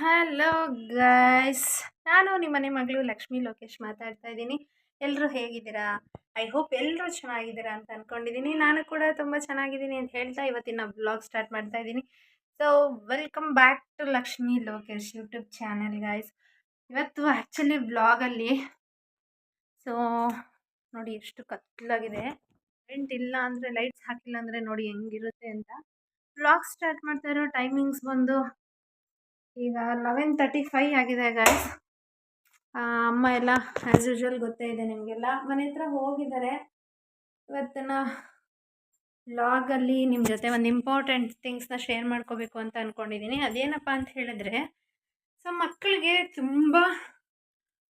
Hello guys, ನಾನು ನಿಮ್ಮನೆ ಮಗಳು ಲಕ್ಷ್ಮೀ ಲೋಕೇಶ್ ಮಾತಾಡ್ತಾ ಇದ್ದೀನಿ. ಎಲ್ಲರೂ ಹೇಗಿದ್ದೀರಾ? ಐ ಹೋಪ್ ಎಲ್ಲರೂ ಚೆನ್ನಾಗಿದ್ದೀರಾ ಅಂತ ಅಂದ್ಕೊಂಡಿದ್ದೀನಿ. ನಾನು ಕೂಡ ತುಂಬ ಚೆನ್ನಾಗಿದ್ದೀನಿ ಅಂತ ಹೇಳ್ತಾ ಇವತ್ತಿನ ಬ್ಲಾಗ್ ಸ್ಟಾರ್ಟ್ ಮಾಡ್ತಾ ಇದ್ದೀನಿ. So welcome back to Lakshmi Lokesh YouTube channel guys. ಇವತ್ತು ಆ್ಯಕ್ಚುಲಿ ಬ್ಲಾಗಲ್ಲಿ ಸೊ ನೋಡಿ ಎಷ್ಟು ಕತ್ಲಾಗಿದೆ. ಕರೆಂಟ್ ಇಲ್ಲ ಅಂದರೆ, ಲೈಟ್ಸ್ ಹಾಕಿಲ್ಲ ಅಂದರೆ ನೋಡಿ ಹೆಂಗಿರುತ್ತೆ ಅಂತ. ಬ್ಲಾಗ್ ಸ್ಟಾರ್ಟ್ ಮಾಡ್ತಾ ಇರೋ ಟೈಮಿಂಗ್ಸ್ ಬಂದು ಈಗ 11:35 ಆಗಿದೆ ಗಾಯ್ಸ್. ಅಮ್ಮ ಎಲ್ಲ ಆ್ಯಸ್ ಯೂಶ್ವಲ್ ಗೊತ್ತೇ ಇದೆ ನಿಮಗೆಲ್ಲ, ಮನೆ ಹತ್ರ ಹೋಗಿದ್ದಾರೆ. ಇವತ್ತಿನ ವ್ಲಾಗಲ್ಲಿ ನಿಮ್ಮ ಜೊತೆ ಒಂದು ಇಂಪಾರ್ಟೆಂಟ್ ಥಿಂಗ್ಸ್ನ ಶೇರ್ ಮಾಡ್ಕೋಬೇಕು ಅಂತ ಅಂದ್ಕೊಂಡಿದ್ದೀನಿ. ಅದೇನಪ್ಪ ಅಂತ ಹೇಳಿದ್ರೆ, ಸೊ ಮಕ್ಕಳಿಗೆ ತುಂಬ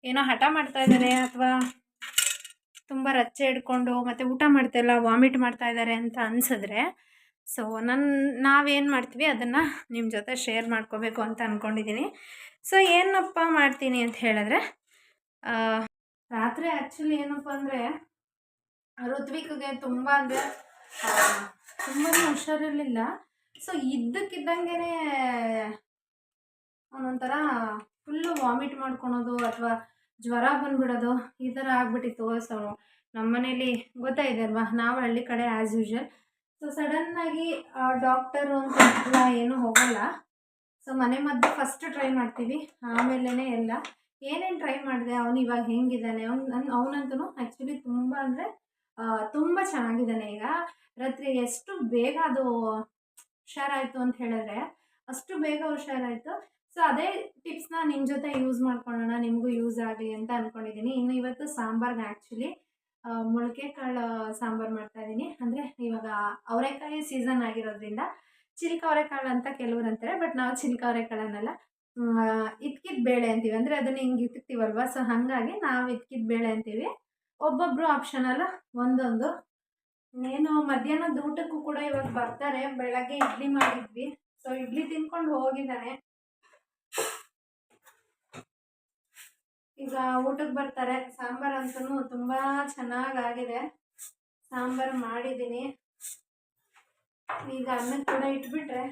ಏನೋ ಹಠ ಮಾಡ್ತಾ ಇದ್ದಾರೆ ಅಥವಾ ತುಂಬ ರಚ್ಚೆ ಹಿಡ್ಕೊಂಡು ಮತ್ತು ಊಟ ಮಾಡ್ತಾಯಿಲ್ಲ, ವಾಮಿಟ್ ಮಾಡ್ತಾ ಇದ್ದಾರೆ ಅಂತ ಅನಿಸಿದ್ರೆ, ಸೊ ನಾವೇನು ಮಾಡ್ತೀವಿ ಅದನ್ನು ನಿಮ್ಮ ಜೊತೆ ಶೇರ್ ಮಾಡ್ಕೋಬೇಕು ಅಂತ ಅಂದ್ಕೊಂಡಿದ್ದೀನಿ. ಸೊ ಏನಪ್ಪ ಮಾಡ್ತೀನಿ ಅಂತ ಹೇಳಿದ್ರೆ, ರಾತ್ರಿ ಆ್ಯಕ್ಚುಲಿ ಏನಪ್ಪ ಅಂದರೆ ಋತ್ವಿಕ್ಗೆ ತುಂಬ ಅಂದರೆ ತುಂಬಾ ಹುಷಾರಿರಲಿಲ್ಲ. ಸೊ ಇದ್ದಕ್ಕಿದ್ದಂಗೆ ಅವನೊಂಥರ ಫುಲ್ಲು ವಾಮಿಟ್ ಮಾಡ್ಕೊಳೋದು ಅಥವಾ ಜ್ವರ ಬಂದುಬಿಡೋದು ಈ ಥರ ಆಗ್ಬಿಟ್ಟಿತ್ತು. ಸೊ ನಮ್ಮ ಮನೇಲಿ ಗೊತ್ತಾಯಿದೆ ಅಲ್ವಾ, ನಾವು ಹಳ್ಳಿ ಕಡೆ ಆ್ಯಸ್ ಯೂಶ್ವಲ್. ಸೊ ಸಡನ್ನಾಗಿ ಡಾಕ್ಟರು ಅಂತ ಏನೂ ಹೋಗಲ್ಲ. ಸೊ ಮನೆ ಮದ್ದು ಫಸ್ಟ್ ಟ್ರೈ ಮಾಡ್ತೀವಿ, ಆಮೇಲೆ ಎಲ್ಲ ಏನೇನು ಟ್ರೈ ಮಾಡಿದೆ. ಅವನು ಇವಾಗ ಹೆಂಗಿದ್ದಾನೆ, ಅವನಂತೂ ಆ್ಯಕ್ಚುಲಿ ತುಂಬ ಅಂದರೆ ತುಂಬ ಚೆನ್ನಾಗಿದ್ದಾನೆ. ಈಗ ರಾತ್ರಿ ಎಷ್ಟು ಬೇಗ ಅದು ಹುಷಾರಾಯಿತು ಅಂತ ಹೇಳಿದ್ರೆ ಅಷ್ಟು ಬೇಗ ಹುಷಾರಾಯಿತು. ಸೊ ಅದೇ ಟಿಪ್ಸ್ನ ನಿಮ್ಮ ಜೊತೆ ಯೂಸ್ ಮಾಡ್ಕೊಳ್ಳೋಣ, ನಿಮಗೂ ಯೂಸ್ ಆಗಲಿ ಅಂತ ಅಂದ್ಕೊಂಡಿದ್ದೀನಿ. ಇನ್ನು ಇವತ್ತು ಸಾಂಬಾರ್ಗೆ ಆ್ಯಕ್ಚುಲಿ ಮೊಳಕೆ ಕಾಳು ಸಾಂಬಾರು ಮಾಡ್ತಾಯಿದ್ದೀನಿ. ಅಂದರೆ ಇವಾಗ ಅವರೆಕಾಯಿ ಸೀಸನ್ ಆಗಿರೋದ್ರಿಂದ ಚಿಲ್ಕ ಅವರೆಕಾಳು ಅಂತ ಕೆಲವ್ರು ಅಂತಾರೆ, ಬಟ್ ನಾವು ಚಿಲ್ಕ ಅವರೆಕಾಳನ್ನೆಲ್ಲ ಇಟ್ಕಿದ ಬೇಳೆ ಅಂತೀವಿ. ಅಂದರೆ ಅದನ್ನು ಹಿಂಗೆ ಇಟ್ತೀವಲ್ವ, ಸೊ ಹಾಗಾಗಿ ನಾವು ಇಟ್ಕಿದ ಬೇಳೆ ಅಂತೀವಿ. ಒಬ್ಬೊಬ್ಬರು ಆಪ್ಷನಲ್ಲ ಒಂದೊಂದು. ಏನು ಮಧ್ಯಾಹ್ನದ ಊಟಕ್ಕೂ ಕೂಡ ಇವಾಗ ಬರ್ತಾರೆ. ಬೆಳಗ್ಗೆ ಇಡ್ಲಿ ಮಾಡಿದ್ವಿ, ಸೊ ಇಡ್ಲಿ ತಿನ್ಕೊಂಡು ಹೋಗಿದ್ದಾನೆ. ಈಗ ಊಟಕ್ಕೆ ಬರ್ತಾರೆ. ಸಾಂಬಾರು ಅಂತೂ ತುಂಬ ಚೆನ್ನಾಗಾಗಿದೆ. ಸಾಂಬಾರು ಮಾಡಿದ್ದೀನಿ. ಈಗ ಅನ್ನಕ್ಕೆ ಕೂಡ ಇಟ್ಬಿಟ್ರೆ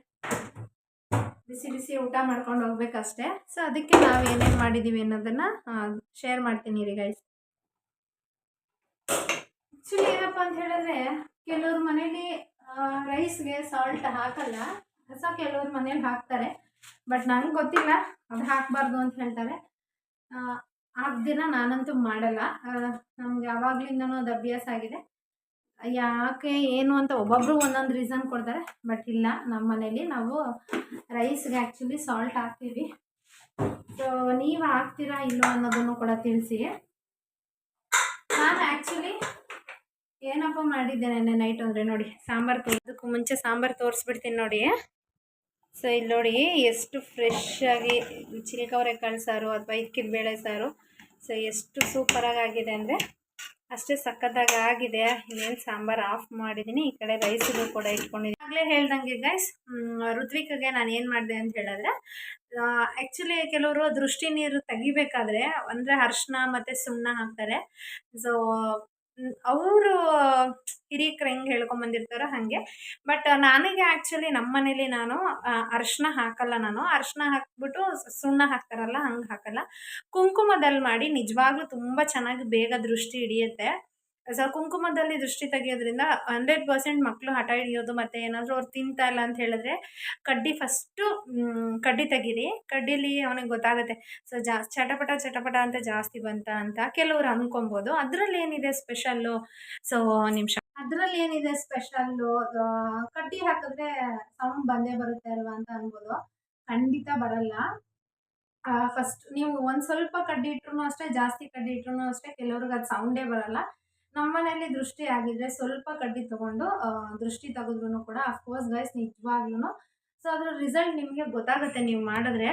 ಬಿಸಿ ಬಿಸಿ ಊಟ ಮಾಡ್ಕೊಂಡು ಹೋಗ್ಬೇಕಷ್ಟೆ. ಸೊ ಅದಕ್ಕೆ ನಾವು ಏನೇನು ಮಾಡಿದ್ದೀವಿ ಅನ್ನೋದನ್ನು ಶೇರ್ ಮಾಡ್ತೀನಿ ರೀ ಗೈಸ್. ಆ್ಯಕ್ಚುಲಿ ಏನಪ್ಪ ಅಂತ ಹೇಳಿದ್ರೆ, ಕೆಲವ್ರ ಮನೇಲಿ ರೈಸ್ಗೆ ಸಾಲ್ಟ್ ಹಾಕಲ್ಲ. ಸೊ ಕೆಲವ್ರ ಮನೇಲಿ ಹಾಕ್ತಾರೆ, ಬಟ್ ನಂಗೆ ಗೊತ್ತಿಲ್ಲ ಅದು ಹಾಕಬಾರ್ದು ಅಂತ ಹೇಳ್ತಾರೆ. ಆ ದಿನ ನಾನಂತೂ ಮಾಡಲ್ಲ. ನಮ್ಗೆ ಯಾವಾಗಲಿಂದನೂ ಅದು ಅಭ್ಯಾಸ ಆಗಿದೆ. ಯಾಕೆ ಏನು ಅಂತ ಒಬ್ಬೊಬ್ಬರು ಒಂದೊಂದು ರೀಸನ್ ಕೊಡ್ತಾರೆ, ಬಟ್ ಇಲ್ಲ, ನಮ್ಮ ಮನೇಲಿ ನಾವು ರೈಸ್ಗೆ ಆ್ಯಕ್ಚುಲಿ ಸಾಲ್ಟ್ ಹಾಕ್ತೀವಿ. ಸೊ ನೀವು ಹಾಕ್ತೀರಾ ಇಲ್ಲೋ ಅನ್ನೋದನ್ನು ಕೂಡ ತಿಳಿಸಿ. ನಾನು ಆ್ಯಕ್ಚುಲಿ ಏನಪ್ಪ ಮಾಡಿದ್ದೆ ನೆನ್ನೆ ನೈಟ್ ಅಂದರೆ ನೋಡಿ, ಸಾಂಬಾರು ತೋರಿಸೋದಕ್ಕೂ ಮುಂಚೆ ಸಾಂಬಾರು ತೋರಿಸ್ಬಿಡ್ತೀನಿ ನೋಡಿ. ಸೊ ಇಲ್ಲಿ ನೋಡಿ ಎಷ್ಟು ಫ್ರೆಶ್ ಆಗಿ ಚಿಲ್ಕ ಅವರೆಕಾಳು ಸಾರು ಅಥವಾ ಇಕ್ಕಿದ ಬೇಳೆ ಸಾರು. ಸೊ ಎಷ್ಟು ಸೂಪರಾಗಿ ಆಗಿದೆ ಅಂದರೆ ಅಷ್ಟೇ ಸಖತ್ತಾಗಿ ಆಗಿದೆ. ಇನ್ನೇನು ಸಾಂಬಾರು ಆಫ್ ಮಾಡಿದ್ದೀನಿ. ಈ ಕಡೆ ರೈಸಿಗೂ ಕೂಡ ಇಟ್ಕೊಂಡಿದ್ದೀನಿ. ಆಗಲೇ ಹೇಳ್ದಂಗೆ ಗೈಸ್, ಋತ್ವಿಕ್ಗೆ ನಾನು ಏನು ಮಾಡಿದೆ ಅಂತ ಹೇಳಿದ್ರೆ, ಆ್ಯಕ್ಚುಲಿ ಕೆಲವರು ದೃಷ್ಟಿ ನೀರು ತೆಗಿಬೇಕಾದ್ರೆ ಅಂದರೆ ಅರಿಶಿನ ಮತ್ತು ಸುಣ್ಣ ಹಾಕ್ತಾರೆ. ಸೊ ಅವರು ಹಿರಿಯರು ಹೆಂಗೆ ಹೇಳ್ಕೊಂಬಂದಿರ್ತಾರೋ ಹಾಗೆ. ಬಟ್ ನನಗೆ ಆ್ಯಕ್ಚುಲಿ ನಮ್ಮ ಮನೇಲಿ ನಾನು ಅರಿಶಿನ ಹಾಕಲ್ಲ. ನಾನು ಅರಿಶಿನ ಹಾಕ್ಬಿಟ್ಟು ಸುಣ್ಣ ಹಾಕ್ತಾರಲ್ಲ ಹಂಗೆ ಹಾಕಲ್ಲ. ಕುಂಕುಮದಲ್ಲಿ ಮಾಡಿ ನಿಜವಾಗ್ಲೂ ತುಂಬ ಚೆನ್ನಾಗಿ ಬೇಗ ದೃಷ್ಟಿ ಹಿಡಿಯುತ್ತೆ. ಸೊ ಕುಂಕುಮದಲ್ಲಿ ದೃಷ್ಟಿ ತೆಗಿಯೋದ್ರಿಂದ 100% ಮಕ್ಕಳು ಹಠ ಹಿಡಿಯೋದು ಮತ್ತು ಏನಾದರೂ ಅವ್ರು ತಿಂತಾ ಇಲ್ಲ ಅಂತ ಹೇಳಿದ್ರೆ ಫಸ್ಟು ಕಡ್ಡಿ ತೆಗೀರಿ. ಕಡ್ಡಿಲಿ ಅವನಿಗೆ ಗೊತ್ತಾಗುತ್ತೆ. ಸೊ ಚಟಪಟ ಚಟಪಟ ಅಂತ ಜಾಸ್ತಿ ಬಂತ ಅಂತ ಕೆಲವ್ರು ಅಂದ್ಕೊಬೋದು. ಅದರಲ್ಲಿ ಏನಿದೆ ಸ್ಪೆಷಲ್ಲು? ಸೊ ನಿಮಿಷ, ಅದರಲ್ಲಿ ಏನಿದೆ ಸ್ಪೆಷಲ್ಲು? ಕಡ್ಡಿ ಹಾಕಿದ್ರೆ ಸೌಂಡ್ ಬಂದೇ ಬರುತ್ತೆ ಅಲ್ವಾ ಅಂತ ಅನ್ಬೋದು. ಖಂಡಿತ ಬರಲ್ಲ. ಫಸ್ಟ್ ನೀವು ಒಂದು ಸ್ವಲ್ಪ ಕಡ್ಡಿ ಇಟ್ರೂ ಅಷ್ಟೇ, ಜಾಸ್ತಿ ಕಡ್ಡಿ ಇಟ್ರೂ ಅಷ್ಟೇ, ಕೆಲವ್ರಿಗೆ ಅದು ಸೌಂಡೇ ಬರಲ್ಲ. ನಮ್ಮ ಮನೆಯಲ್ಲಿ ದೃಷ್ಟಿ ಆಗಿದ್ರೆ ಸ್ವಲ್ಪ ಕಡ್ಡಿ ತೊಗೊಂಡು ದೃಷ್ಟಿ ತೆಗೆದ್ರೂ ಕೂಡ ಅಫ್ಕೋರ್ಸ್ ಗೈಸ್ ನಿಜವಾಗ್ಲೂ ಸೊ ಅದರ ರಿಸಲ್ಟ್ ನಿಮಗೆ ಗೊತ್ತಾಗುತ್ತೆ. ನೀವು ಮಾಡಿದ್ರೆ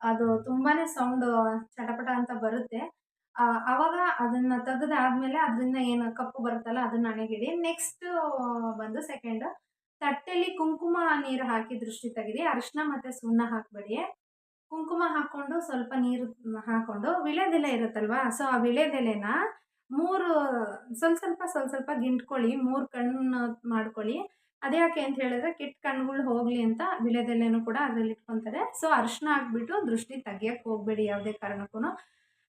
ಅದು ತುಂಬಾ ಸೌಂಡು ಚಟಪಟ ಅಂತ ಬರುತ್ತೆ. ಆವಾಗ ಅದನ್ನು ತೆಗೆದಾದ್ಮೇಲೆ ಅದರಿಂದ ಏನು ಕಪ್ಪು ಬರುತ್ತಲ್ಲ ಅದನ್ನು ಹಣೆಗಿಡಿ. ನೆಕ್ಸ್ಟು ಬಂದು ಸೆಕೆಂಡು, ತಟ್ಟೆಯಲ್ಲಿ ಕುಂಕುಮ ನೀರು ಹಾಕಿ ದೃಷ್ಟಿ ತೆಗೀರಿ. ಅರಿಶಿನ ಮತ್ತು ಸುಣ್ಣ ಹಾಕಬೇಡಿ. ಕುಂಕುಮ ಹಾಕ್ಕೊಂಡು ಸ್ವಲ್ಪ ನೀರು ಹಾಕ್ಕೊಂಡು ವಿಳೆದೆಲೆ ಇರುತ್ತಲ್ವ, ಸೊ ಆ ವಿಳೆದೆಲೆನ ಸ್ವಲ್ಪ ಸ್ವಲ್ಪ ಗಿಂಟ್ಕೊಳ್ಳಿ. 3 ಕಣ್ಣು ಮಾಡ್ಕೊಳ್ಳಿ. ಅದೇ ಯಾಕೆ ಅಂತ ಹೇಳಿದ್ರೆ ಕೆಟ್ಟ ಕಣ್ಣುಗಳು ಹೋಗಲಿ ಅಂತ ವಿಳ್ಯದೆಲೆನೂ ಕೂಡ ಅದರಲ್ಲಿ ಇಟ್ಕೊತಾರೆ. ಸೊ ಅರಿಶಿನ ಹಾಕ್ಬಿಟ್ಟು ದೃಷ್ಟಿ ತೆಗಿಯೋಕ್ಕೆ ಹೋಗಬೇಡಿ ಯಾವುದೇ ಕಾರಣಕ್ಕೂ.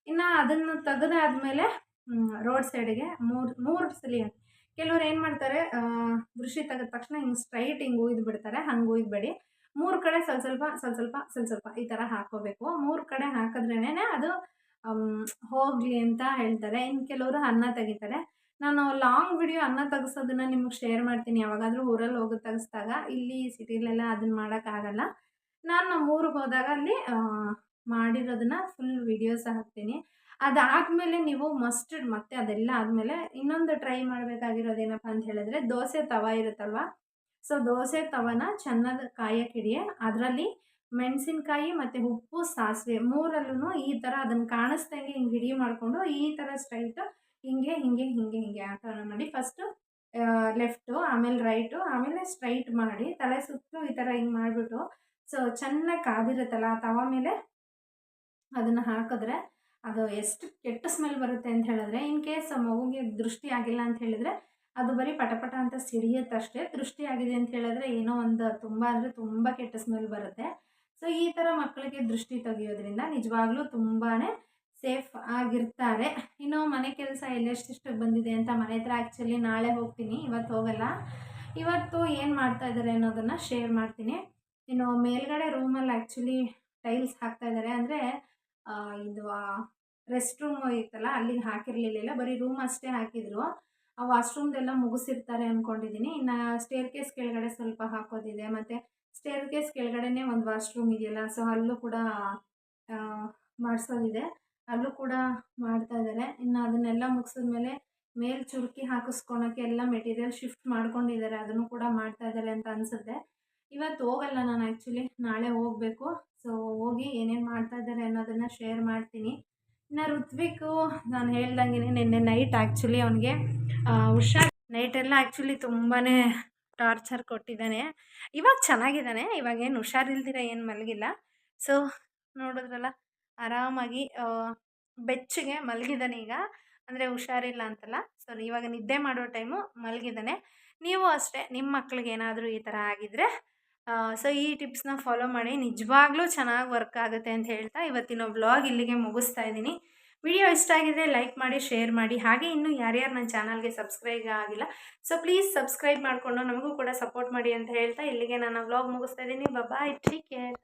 ಇನ್ನು ಅದನ್ನು ತೆಗೆದಾದ್ಮೇಲೆ ರೋಡ್ ಸೈಡಿಗೆ ಮೂರು ಸಲ ಕೆಲವ್ರು ಏನು ಮಾಡ್ತಾರೆ, ದೃಷ್ಟಿ ತೆಗೆದ ತಕ್ಷಣ ಹಿಂಗೆ ಸ್ಟ್ರೈಟ್ ಹಿಂಗೆ ಉಯ್ದು ಬಿಡ್ತಾರೆ. ಹಂಗೆ ಉಯ್ದುಬೇಡಿ. 3 ಕಡೆ ಸ್ವಲ್ಪ ಈ ಥರ ಹಾಕ್ಕೋಬೇಕು. 3 ಕಡೆ ಹಾಕಿದ್ರೇನೆ ಅದು ಹೋಗಲಿ ಅಂತ ಹೇಳ್ತಾರೆ. ಇನ್ನು ಕೆಲವರು ಅನ್ನ ತೆಗಿತಾರೆ. ನಾನು ಲಾಂಗ್ ವಿಡಿಯೋ ಅನ್ನ ತೆಗೆಸೋದನ್ನ ನಿಮಗೆ ಶೇರ್ ಮಾಡ್ತೀನಿ ಯಾವಾಗಾದರೂ ಊರಲ್ಲಿ ಹೋಗಿ ತೆಗೆಸ್ದಾಗ. ಇಲ್ಲಿ ಸಿಟಿಲೆಲ್ಲ ಅದನ್ನ ಮಾಡೋಕ್ಕಾಗಲ್ಲ. ನಾನು ನಮ್ಮ ಊರಿಗೆ ಹೋದಾಗ ಅಲ್ಲಿ ಮಾಡಿರೋದನ್ನ ಫುಲ್ ವಿಡಿಯೋಸ್ ಹಾಕ್ತೀನಿ. ಅದಾದಮೇಲೆ ನೀವು ಮಸ್ಟರ್ಡ್ ಮತ್ತೆ ಅದೆಲ್ಲ ಆದಮೇಲೆ ಇನ್ನೊಂದು ಟ್ರೈ ಮಾಡಬೇಕಾಗಿರೋದೇನಪ್ಪ ಅಂತ ಹೇಳಿದ್ರೆ, ದೋಸೆ ತವ ಇರುತ್ತಲ್ವ, ಸೊ ದೋಸೆ ತವನ ಚೆನ್ನಾಗಿ ಕಾಯಕ್ಕಿಡಿ. ಅದರಲ್ಲಿ ಮೆಣಸಿನ್ಕಾಯಿ ಮತ್ತು ಉಪ್ಪು, ಸಾಸಿವೆ ಮೂರಲ್ಲೂ ಈ ಥರ ಅದನ್ನು ಕಾಣಿಸ್ದಂಗೆ ಹಿಂಗೆ ಹಿಡಿ ಮಾಡಿಕೊಂಡು ಈ ಥರ ಸ್ಟ್ರೈಟ್ ಹಿಂಗೆ ಆ ಥರ ಮಾಡಿ ಫಸ್ಟು ಲೆಫ್ಟು, ಆಮೇಲೆ ರೈಟು, ಆಮೇಲೆ ಸ್ಟ್ರೈಟ್ ಮಾಡಿ ತಲೆ ಸುತ್ತು ಈ ಥರ ಹಿಂಗೆ ಮಾಡಿಬಿಟ್ಟು ಸೊ ಚೆನ್ನಾಗಿ ಕಾದಿರುತ್ತಲ್ಲ ಆ ತವ ಮೇಲೆ ಅದನ್ನು ಹಾಕಿದ್ರೆ ಅದು ಎಷ್ಟು ಕೆಟ್ಟ ಸ್ಮೆಲ್ ಬರುತ್ತೆ ಅಂತ ಹೇಳಿದ್ರೆ, ಇನ್ ಕೇಸ್ ಮಗುಗೆ ದೃಷ್ಟಿ ಆಗಿಲ್ಲ ಅಂತ ಹೇಳಿದರೆ ಅದು ಬರೀ ಪಟಪಟ ಅಂತ ಸಿಡಿಯುತ್ತಷ್ಟೇ. ದೃಷ್ಟಿ ಆಗಿದೆ ಅಂತ ಹೇಳಿದ್ರೆ ಏನೋ ಒಂದು ತುಂಬ ಅಂದರೆ ತುಂಬ ಕೆಟ್ಟ ಸ್ಮೆಲ್ ಬರುತ್ತೆ. ಸೊ ಈ ಥರ ಮಕ್ಕಳಿಗೆ ದೃಷ್ಟಿ ತೆಗಿಯೋದ್ರಿಂದ ನಿಜವಾಗ್ಲೂ ತುಂಬಾ ಸೇಫ್ ಆಗಿರ್ತಾರೆ. ಇನ್ನು ಮನೆ ಕೆಲಸ ಎಲ್ಲೆಷ್ಟೆಷ್ಟು ಬಂದಿದೆ ಅಂತ ಮನೆ ಹತ್ರ ಆ್ಯಕ್ಚುಲಿ ನಾಳೆ ಹೋಗ್ತೀನಿ, ಇವತ್ತು ಹೋಗಲ್ಲ. ಇವತ್ತು ಏನು ಮಾಡ್ತಾ ಇದ್ದಾರೆ ಅನ್ನೋದನ್ನು ಶೇರ್ ಮಾಡ್ತೀನಿ. ಇನ್ನು ಮೇಲ್ಗಡೆ ರೂಮಲ್ಲಿ ಆ್ಯಕ್ಚುಲಿ ಟೈಲ್ಸ್ ಹಾಕ್ತಾಯಿದ್ದಾರೆ. ಅಂದರೆ ಇದು ರೆಸ್ಟ್ ರೂಮ್ ಇತ್ತಲ್ಲ ಅಲ್ಲಿಗೆ ಹಾಕಿರಲಿಲ್ಲ, ಬರೀ ರೂಮ್ ಅಷ್ಟೇ ಹಾಕಿದ್ರು. ಆ ವಾಶ್ರೂಮ್ದೆಲ್ಲ ಮುಗಿಸಿರ್ತಾರೆ ಅಂದ್ಕೊಂಡಿದ್ದೀನಿ. ಇನ್ನು ಸ್ಟೇರ್ ಕೇಸ್ ಕೆಳಗಡೆ ಸ್ವಲ್ಪ ಹಾಕೋದಿದೆ, ಮತ್ತು ಸ್ಟೇರ್ ಕೇಸ್ ಕೆಳಗಡೆನೇ ಒಂದು ವಾಶ್ರೂಮ್ ಇದೆಯಲ್ಲ, ಸೊ ಅಲ್ಲೂ ಕೂಡ ಮಾಡಿಸೋದಿದೆ, ಅಲ್ಲೂ ಕೂಡ ಮಾಡ್ತಾ ಇದ್ದಾರೆ. ಇನ್ನು ಅದನ್ನೆಲ್ಲ ಮುಗಿಸಿದ್ಮೇಲೆ ಮೇಲೆ ಚುರುಕಿ ಹಾಕಿಸ್ಕೊಳಕ್ಕೆ ಎಲ್ಲ ಮೆಟೀರಿಯಲ್ ಶಿಫ್ಟ್ ಮಾಡ್ಕೊಂಡಿದ್ದಾರೆ, ಅದನ್ನು ಕೂಡ ಮಾಡ್ತಾ ಇದ್ದಾರೆ ಅಂತ ಅನಿಸುತ್ತೆ. ಇವತ್ತು ಹೋಗಲ್ಲ ನಾನು ಆ್ಯಕ್ಚುಲಿ, ನಾಳೆ ಹೋಗಬೇಕು. ಸೊ ಹೋಗಿ ಏನೇನು ಮಾಡ್ತಾ ಇದ್ದಾರೆ ಅನ್ನೋದನ್ನು ಶೇರ್ ಮಾಡ್ತೀನಿ. ಇನ್ನು ಋತ್ವಿಕು ನಾನು ಹೇಳ್ದಂಗೆ ನಿನ್ನೆ ನೈಟ್ ಆ್ಯಕ್ಚುಲಿ ಅವನಿಗೆ ನೈಟೆಲ್ಲ ಆ್ಯಕ್ಚುಲಿ ತುಂಬಾ ಟಾರ್ಚರ್ ಕೊಟ್ಟಿದ್ದಾನೆ. ಇವಾಗ ಚೆನ್ನಾಗಿದ್ದಾನೆ, ಇವಾಗೇನು ಹುಷಾರಿಲ್ದಿರ ಏನು ಮಲಗಿಲ್ಲ. ಸೊ ನೋಡಿದ್ರಲ್ಲ ಆರಾಮಾಗಿ ಬೆಚ್ಚಗೆ ಮಲಗಿದ್ದಾನೆ ಈಗ. ಅಂದರೆ ಹುಷಾರಿಲ್ಲ ಅಂತಲ್ಲ, ಸೊ ಇವಾಗ ನಿದ್ದೆ ಮಾಡೋ ಟೈಮು ಮಲಗಿದ್ದಾನೆ. ನೀವು ಅಷ್ಟೇ ನಿಮ್ಮ ಮಕ್ಳಿಗೆ ಏನಾದರೂ ಈ ಥರ ಆಗಿದ್ದರೆ ಸೊ ಈ ಟಿಪ್ಸ್ನ ಫಾಲೋ ಮಾಡಿ, ನಿಜವಾಗ್ಲೂ ಚೆನ್ನಾಗಿ ವರ್ಕ್ ಆಗುತ್ತೆ ಅಂತ ಹೇಳ್ತಾ ಇವತ್ತಿನ ವ್ಲಾಗ್ ಇಲ್ಲಿಗೆ ಮುಗಿಸ್ತಾ ಇದ್ದೀನಿ. ವಿಡಿಯೋ ಇಷ್ಟ ಆಗಿದ್ರೆ ಲೈಕ್ ಮಾಡಿ, ಶೇರ್ ಮಾಡಿ. ಹಾಗೆ ಇನ್ನೂ ಯಾರ್ಯಾರು ನನ್ನ ಚಾನಲ್ಗೆ ಸಬ್ಸ್ಕ್ರೈಬ್ ಆಗಿಲ್ಲ, ಸೊ ಪ್ಲೀಸ್ ಸಬ್ಸ್ಕ್ರೈಬ್ ಮಾಡಿಕೊಂಡು ನಮಗೂ ಕೂಡ ಸಪೋರ್ಟ್ ಮಾಡಿ ಅಂತ ಹೇಳ್ತಾ ಇಲ್ಲಿಗೆ ನಾನು ವ್ಲಾಗ್ ಮುಗಿಸ್ತಾ ಇದ್ದೀನಿ. ಬಾಯ್, ಟೇಕ್ ಕೇರ್.